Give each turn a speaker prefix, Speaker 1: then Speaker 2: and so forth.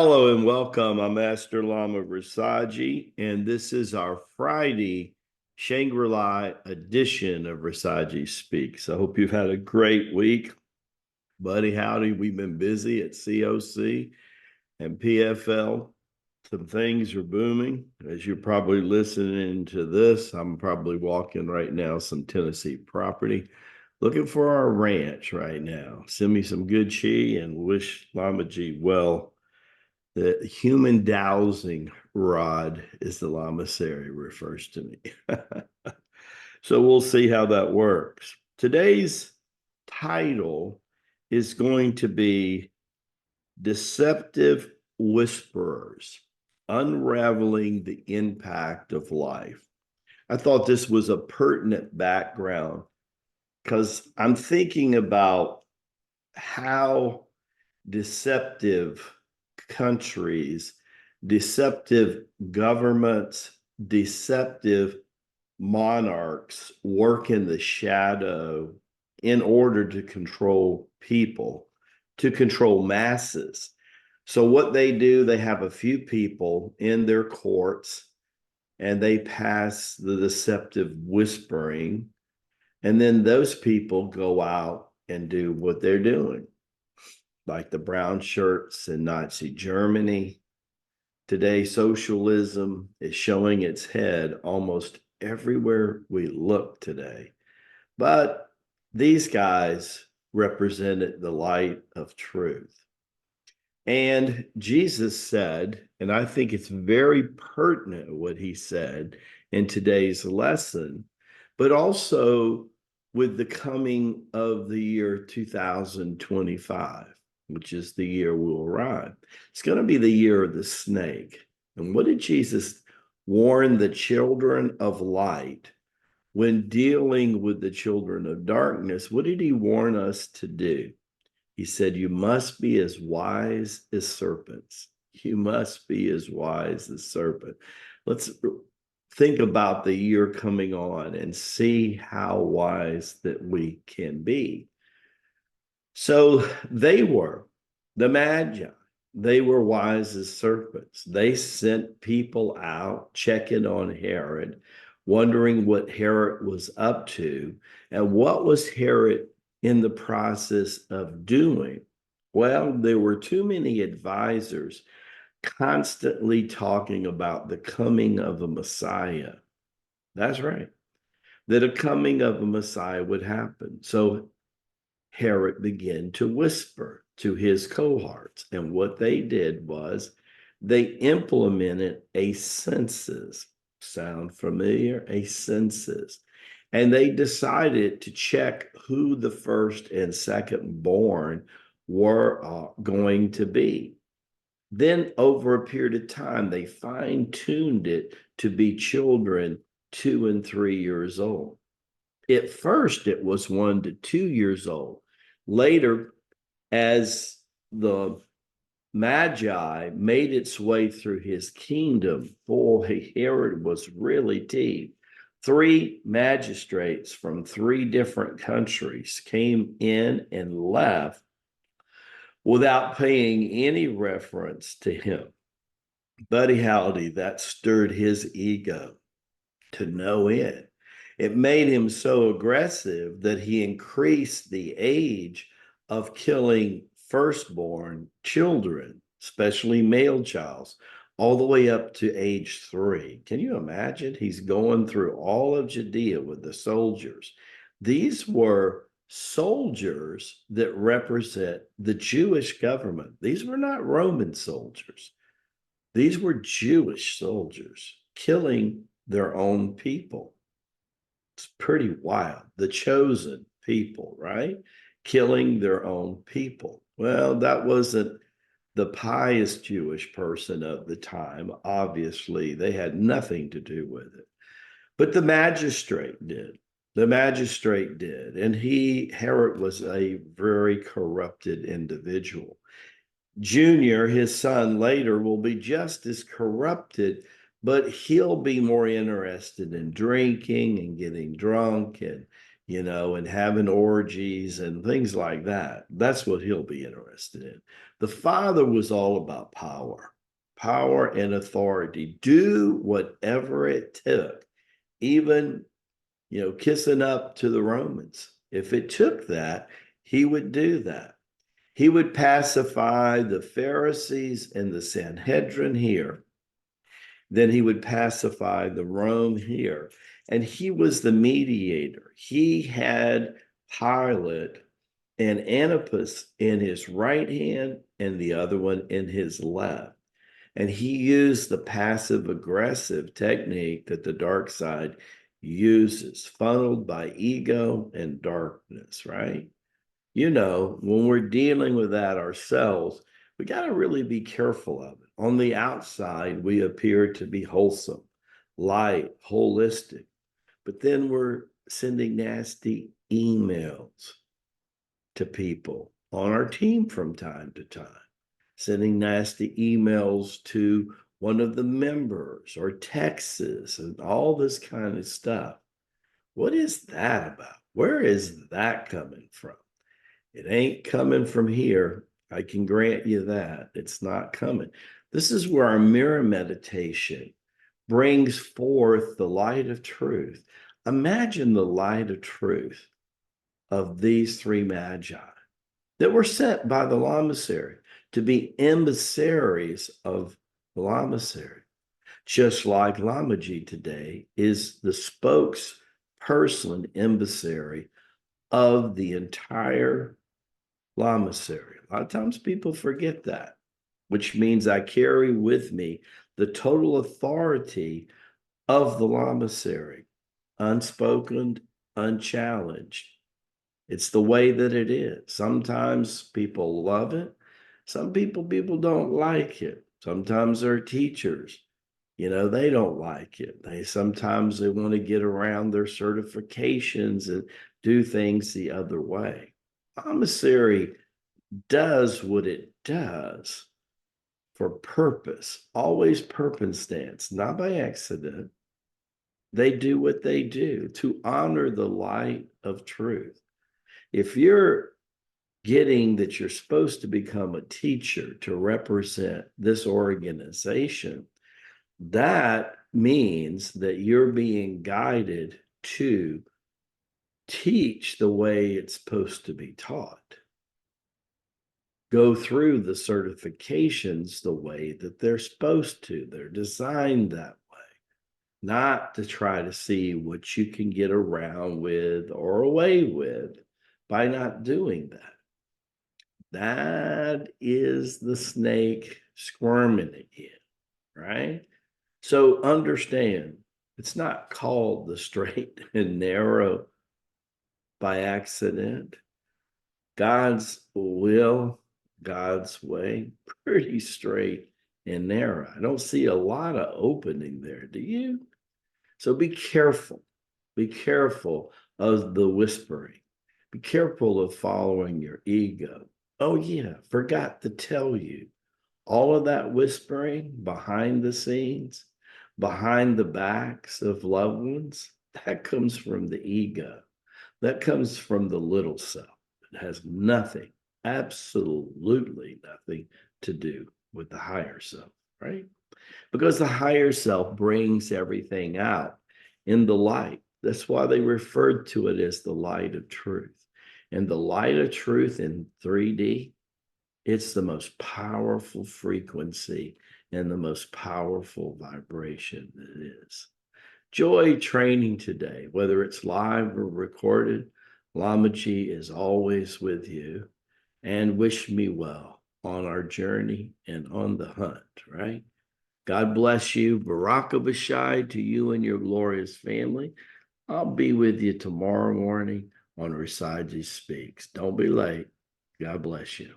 Speaker 1: Hello and welcome. I'm Master Lama Rasaji, and this is our Friday Shangri-La edition of Rasaji Speaks. I hope you've had a great week. Buddy, howdy. We've been busy at COC and PFL. Some things are booming. As you're probably listening to this, I'm probably walking right now some Tennessee property, looking for our ranch right now. Send me some good chi and wish Lama G well. The human dowsing rod, as the lamasery refers to me. So we'll see how that works. Today's title is going to be Deceptive Whisperers, Unraveling the Impact of Life. I thought this was a pertinent background because I'm thinking about how deceptive countries, deceptive governments, deceptive monarchs work in the shadow in order to control people, to control masses. So, what they do, they have a few people in their courts and they pass the deceptive whispering. And then those people go out and do what they're doing, like the brown shirts in Nazi Germany. Today, socialism is showing its head almost everywhere we look today. But these guys represented the light of truth. And Jesus said, and I think it's very pertinent what he said in today's lesson, but also with the coming of the year 2025, which is the year we'll arrive. It's going to be the year of the snake. And what did Jesus warn the children of light when dealing with the children of darkness? What did he warn us to do? He said, you must be as wise as serpents. You must be as wise as serpent. Let's think about the year coming on and see how wise that we can be. So they were the Magi. They were wise as serpents. They sent people out checking on Herod, wondering what Herod was up to and what was Herod in the process of doing. Well, there were too many advisors constantly talking about the coming of a Messiah. That's right, that a coming of a Messiah would happen. So Herod began to whisper to his cohorts. And what they did was they implemented a census. Sound familiar? A census. And they decided to check who the first and second born were going to be. Then, over a period of time, they fine tuned it to be children 2 and 3 years old. At first, it was 1 to 2 years old. Later, as the Magi made its way through his kingdom, boy, Herod was really deep. 3 magistrates from 3 different countries came in and left without paying any reference to him. Buddy Howdy, that stirred his ego to no end. It made him so aggressive that he increased the age of killing firstborn children, especially male childs, all the way up to age 3. Can you imagine? He's going through all of Judea with the soldiers. These were soldiers that represent the Jewish government. These were not Roman soldiers. These were Jewish soldiers killing their own people. It's pretty wild. The chosen people, right? Killing their own people. Well, that wasn't the pious Jewish person of the time. Obviously, they had nothing to do with it. But the magistrate did. The magistrate did. And Herod was a very corrupted individual. Junior, his son, later will be just as corrupted, but he'll be more interested in drinking and getting drunk and, and having orgies and things like that. That's what he'll be interested in. The Father was all about power and authority. Do whatever it took, even, kissing up to the Romans. If it took that, he would do that. He would pacify the Pharisees and the Sanhedrin here. Then he would pacify the Rome here. And he was the mediator. He had Pilate and Antipas in his right hand and the other one in his left. And he used the passive aggressive technique that the dark side uses, funneled by ego and darkness, right? When we're dealing with that ourselves, we got to really be careful of it. On the outside, we appear to be wholesome, light, holistic, but then we're sending nasty emails to people on our team from time to time, sending nasty emails to one of the members or texts and all this kind of stuff. What is that about? Where is that coming from? It ain't coming from here. I can grant you that. It's not coming. This is where our mirror meditation brings forth the light of truth. Imagine the light of truth of these three magi that were sent by the Lamasery to be emissaries of the Lamasery. Just like Lamaji today is the spokesperson, emissary of the entire Lamasery. A lot of times people forget that, which means I carry with me the total authority of the Lamasery, unspoken, unchallenged. It's the way that it is. Sometimes people love it. Some people don't like it. Sometimes they're teachers. They don't like it. Sometimes they want to get around their certifications and do things the other way. Commissary does what it does for purpose, always purpose, not by accident. They do what they do to honor the light of truth. If you're getting that you're supposed to become a teacher to represent this organization, that means that you're being guided to teach the way it's supposed to be taught. Go through the certifications the way that they're supposed to. They're designed that way, not to try to see what you can get around with or away with by not doing that. That is the snake squirming again, right? So understand, it's not called the straight and narrow by accident. God's will, God's way, pretty straight and narrow. I don't see a lot of opening there. Do you? So be careful. Be careful of the whispering. Be careful of following your ego. Oh, yeah, forgot to tell you. All of that whispering behind the scenes, behind the backs of loved ones, that comes from the ego. That comes from the little self. It has nothing, absolutely nothing to do with the higher self, right? Because the higher self brings everything out in the light. That's why they referred to it as the light of truth. And the light of truth in 3D, it's the most powerful frequency and the most powerful vibration that it is. Joy training today, whether it's live or recorded. Lamaji is always with you, and wish me well on our journey and on the hunt, right? God bless you. Baraka Bashai to you and your glorious family. I'll be with you tomorrow morning on Risaji Speaks. Don't be late. God bless you.